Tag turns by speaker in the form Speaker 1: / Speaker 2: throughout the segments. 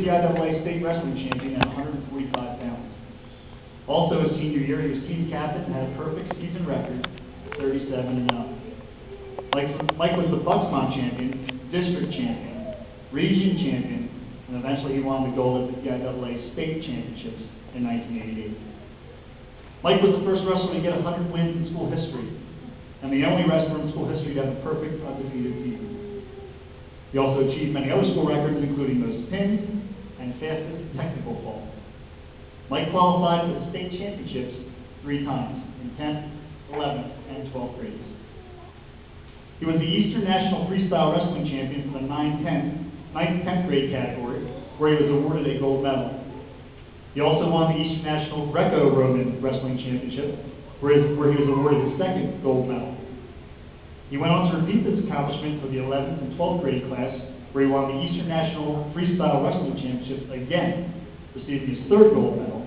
Speaker 1: the PIAA state wrestling champion at 145 pounds. Also his senior year, he was team captain and had a perfect season record of 37-0. Mike was the Bucksmont champion, district champion, region champion, and eventually he won the gold at the PIAA state championships in 1988. Mike was the first wrestler to get 100 wins in school history, and the only wrestler in school history to have a perfect undefeated season. He also achieved many other school records, including most pins and fastest technical fall. Mike qualified for the state championships 3 times, in 10th, 11th, and 12th grades. He was the Eastern National Freestyle Wrestling Champion for the 9th, 10th grade category, where he was awarded a gold medal. He also won the Eastern National Greco-Roman Wrestling Championship, where he was awarded his 2nd gold medal. He went on to repeat this accomplishment for the 11th and 12th grade class, where he won the Eastern National Freestyle Wrestling Championship again, receiving his 3rd gold medal,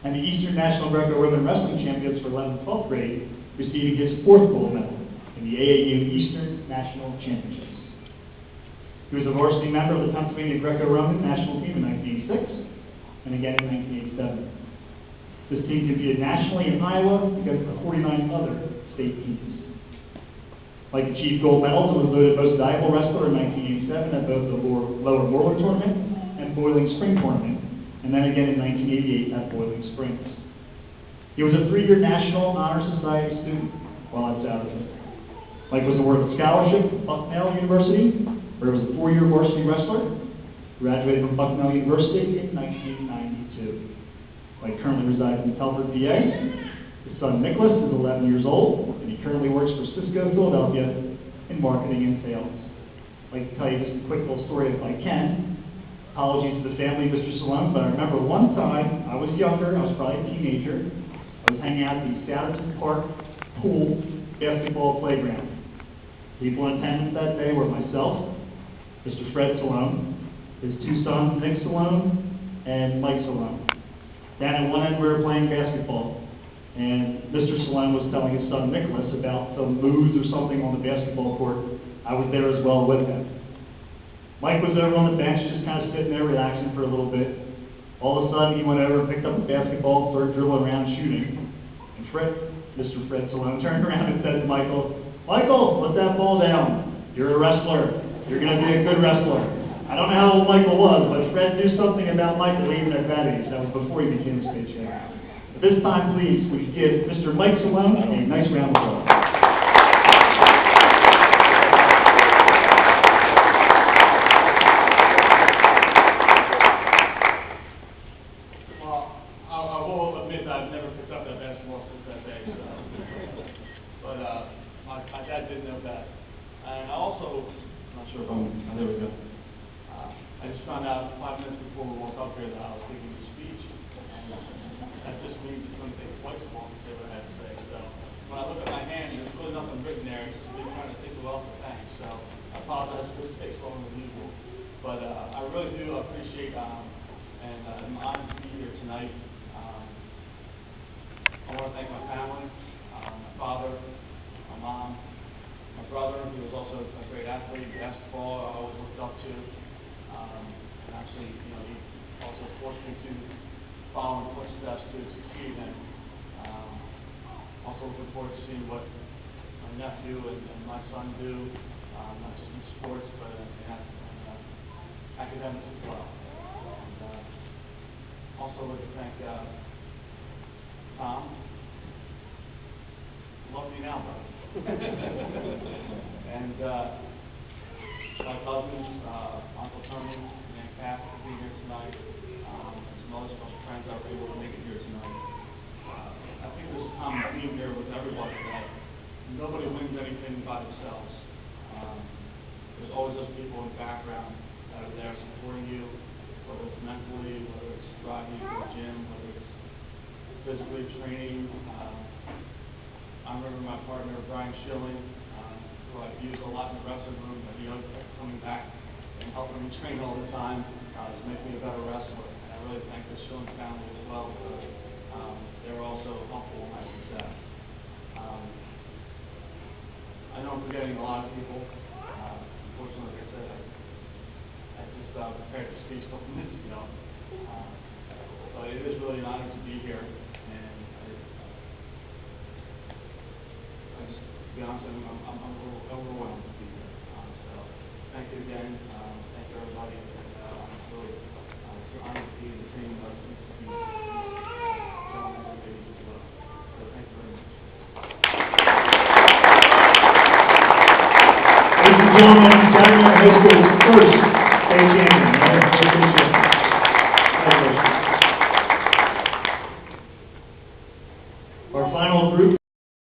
Speaker 1: and the Eastern National Greco-Roman Wrestling Championships for 11th and 12th grade, receiving his 4th gold medal in the AAU Eastern National Championships. He was a varsity member of the Pennsylvania Greco-Roman national team in 1986, and again in 1987. This team competed nationally in Iowa against the 49 other state teams. Mike achieved gold medals and was voted most valuable wrestler in 1987 at both the Lower Moreland Tournament and Boiling Spring Tournament, and then again in 1988 at Boiling Springs. He was a 3-year National Honor Society student while at Souderton. Mike was awarded a scholarship from Bucknell University, where he was a 4-year varsity wrestler. Graduated from Bucknell University in 1992. Mike currently resides in Telford, PA. His son Nicholas is 11 years old, and he currently works for Cisco Philadelphia in marketing and sales. I'd like to tell you just a quick little story if I can. Apologies to the family, Mr. Salone, but I remember one time, I was younger, I was probably a teenager, I was hanging out at the Souderton Park pool basketball playground. People in attendance that day were myself, Mr. Fred Salone, his 2 sons, Nick Salone and Mike Salone. Down at one end we were playing basketball, and Mr. Salone was telling his son Nicholas about some moves or something on the basketball court. I was there as well with him. Mike was over on the bench, just kind of sitting there relaxing for a little bit. All of a sudden he went over and picked up the basketball, started dribbling around shooting, and Mr. Fred Salone turned around and said to Michael, "Michael, put that ball down. You're a wrestler. You're going to be a good wrestler." I don't know how old Michael was, but Fred knew something about Michael even at that age. That was before he became a state champion. At this time, please, would you give Mr. Mike Salone a nice round of applause.
Speaker 2: Well, I will admit that I've never picked up that basketball since that day. So. But my dad did know that. And I also, I'm not sure if there we go. I just found out 5 minutes before we walked up here that I was giving a speech, and that just means it's going to take twice as long to say what I had to say. So when I look at my hand, there's really nothing written there. It's just me trying to think of what else to thank. So I apologize if this takes longer than usual. But I really do appreciate and I'm honored to be here tonight. I want to thank my family, my father, my mom, my brother, who was also a great athlete, basketball, I always looked up to. And actually, he also forced me to follow in footsteps to succeed. And also looking forward to seeing what my nephew and my son do, not just in sports, but in academics as well. And also like to thank Tom. Love me now, brother. And my cousins, Uncle Tony and Aunt Kath for being here tonight, and some other special friends that were able to make it here tonight. I think there's a common theme here with everybody that nobody wins anything by themselves. There's always those people in the background that are there supporting you, whether it's mentally, whether it's driving you to the gym, whether it's physically training. I remember my partner, Brian Schilling, who I've used a lot in the wrestling room, but he always kept coming back and helping me train all the time to make me a better wrestler. And I really thank the Schilling family as well because they were also helpful in my success. I know I'm forgetting a lot of people. Unfortunately, like I said, I just prepared to speak. So from it is really an honor to be here, and I just, to be honest, I'm overwhelmed to be here. So thank you again, thank you everybody, and I'm really honored to be in the same gentlemen and ladies as well. So thank you very much.
Speaker 1: Ladies and gentlemen, Salone High School's first state champion.